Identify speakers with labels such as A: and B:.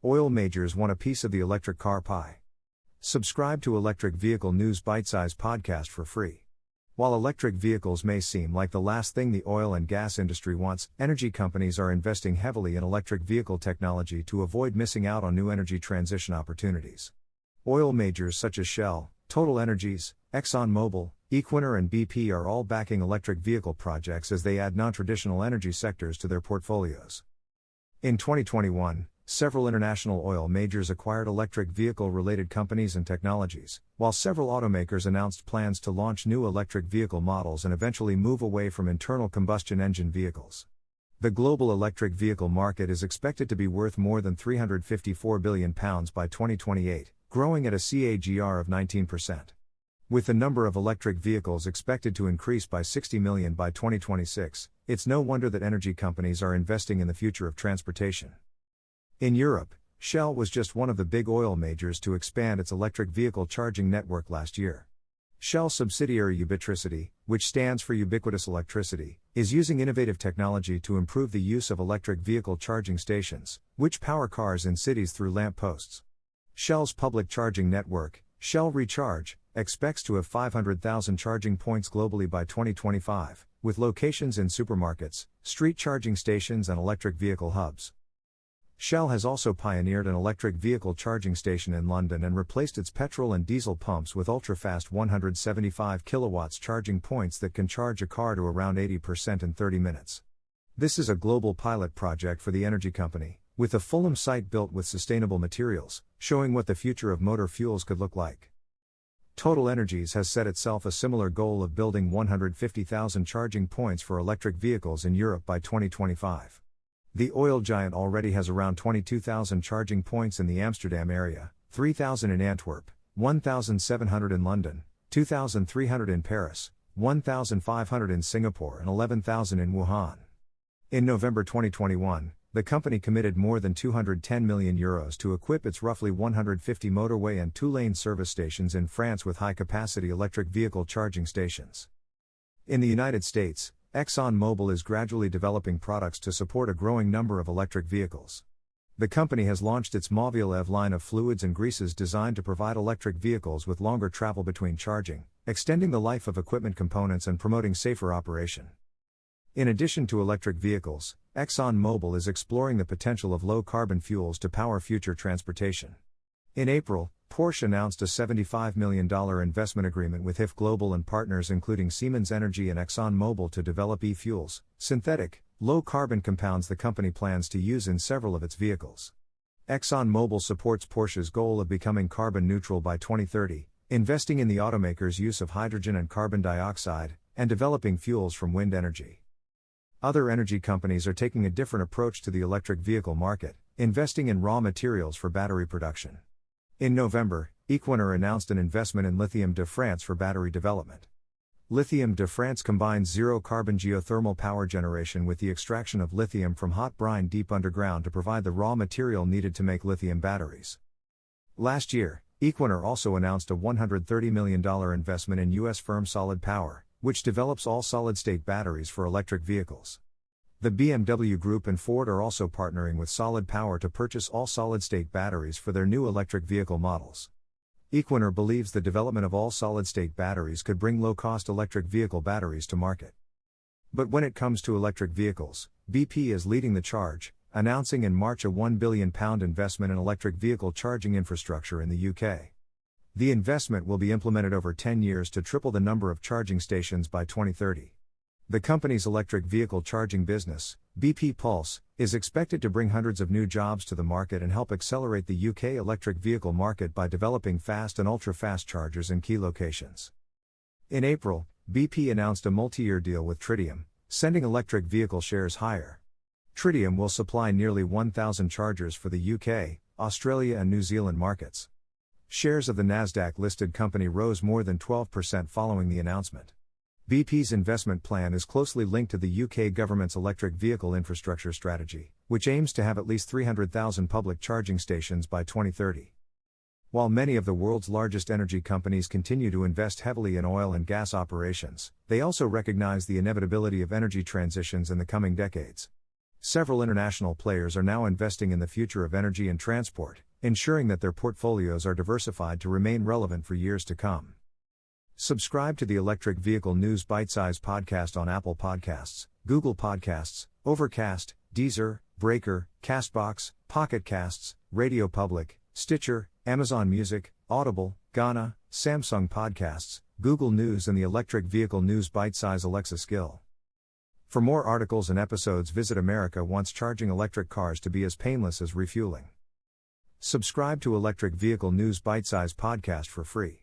A: Oil majors want a piece of the electric car pie. Subscribe to Electric Vehicle News Bitesize podcast for free. While electric vehicles may seem like the last thing the oil and gas industry wants, energy companies are investing heavily in electric vehicle technology to avoid missing out on new energy transition opportunities. Oil majors such as Shell, Total Energies, ExxonMobil, Equinor and BP are all backing electric vehicle projects as they add non-traditional energy sectors to their portfolios. In 2021, several international oil majors acquired electric vehicle-related companies and technologies, while several automakers announced plans to launch new electric vehicle models and eventually move away from internal combustion engine vehicles. The global electric vehicle market is expected to be worth more than £354 billion by 2028, growing at a CAGR of 19%. With the number of electric vehicles expected to increase by 60 million by 2026, it's no wonder that energy companies are investing in the future of transportation. In Europe, Shell was just one of the big oil majors to expand its electric vehicle charging network last year. Shell subsidiary Ubitricity, which stands for Ubiquitous Electricity, is using innovative technology to improve the use of electric vehicle charging stations, which power cars in cities through lamp posts. Shell's public charging network, Shell Recharge, expects to have 500,000 charging points globally by 2025, with locations in supermarkets, street charging stations and electric vehicle hubs. Shell has also pioneered an electric vehicle charging station in London and replaced its petrol and diesel pumps with ultra-fast 175 kilowatts charging points that can charge a car to around 80% in 30 minutes. This is a global pilot project for the energy company, with the Fulham site built with sustainable materials, showing what the future of motor fuels could look like. Total Energies has set itself a similar goal of building 150,000 charging points for electric vehicles in Europe by 2025. The oil giant already has around 22,000 charging points in the Amsterdam area, 3,000 in Antwerp, 1,700 in London, 2,300 in Paris, 1,500 in Singapore and 11,000 in Wuhan. In November 2021, the company committed more than €210 million to equip its roughly 150 motorway and two-lane service stations in France with high-capacity electric vehicle charging stations. In the United States, ExxonMobil is gradually developing products to support a growing number of electric vehicles. The company has launched its Movilev line of fluids and greases designed to provide electric vehicles with longer travel between charging, extending the life of equipment components and promoting safer operation. In addition to electric vehicles, ExxonMobil is exploring the potential of low-carbon fuels to power future transportation. In April, Porsche announced a $75 million investment agreement with HIF Global and partners including Siemens Energy and ExxonMobil to develop e-fuels, synthetic, low-carbon compounds the company plans to use in several of its vehicles. ExxonMobil supports Porsche's goal of becoming carbon neutral by 2030, investing in the automaker's use of hydrogen and carbon dioxide, and developing fuels from wind energy. Other energy companies are taking a different approach to the electric vehicle market, investing in raw materials for battery production. In November, Equinor announced an investment in Lithium de France for battery development. Lithium de France combines zero-carbon geothermal power generation with the extraction of lithium from hot brine deep underground to provide the raw material needed to make lithium batteries. Last year, Equinor also announced a $130 million investment in U.S. firm Solid Power, which develops all-solid-state batteries for electric vehicles. The BMW Group and Ford are also partnering with Solid Power to purchase all-solid-state batteries for their new electric vehicle models. Equinor believes the development of all-solid-state batteries could bring low-cost electric vehicle batteries to market. But when it comes to electric vehicles, BP is leading the charge, announcing in March a £1 billion investment in electric vehicle charging infrastructure in the UK. The investment will be implemented over 10 years to triple the number of charging stations by 2030. The company's electric vehicle charging business, BP Pulse, is expected to bring hundreds of new jobs to the market and help accelerate the UK electric vehicle market by developing fast and ultra-fast chargers in key locations. In April, BP announced a multi-year deal with Tritium, sending electric vehicle shares higher. Tritium will supply nearly 1,000 chargers for the UK, Australia and New Zealand markets. Shares of the Nasdaq-listed company rose more than 12% following the announcement. BP's investment plan is closely linked to the UK government's electric vehicle infrastructure strategy, which aims to have at least 300,000 public charging stations by 2030. While many of the world's largest energy companies continue to invest heavily in oil and gas operations, they also recognize the inevitability of energy transitions in the coming decades. Several international players are now investing in the future of energy and transport, ensuring that their portfolios are diversified to remain relevant for years to come. Subscribe to the Electric Vehicle News Bitesize podcast on Apple Podcasts, Google Podcasts, Overcast, Deezer, Breaker, Castbox, Pocket Casts, Radio Public, Stitcher, Amazon Music, Audible, Gaana, Samsung Podcasts, Google News, and the Electric Vehicle News Bitesize Alexa skill. For more articles and episodes, visit America Wants Charging Electric Cars to Be as Painless as Refueling. Subscribe to Electric Vehicle News Bitesize podcast for free.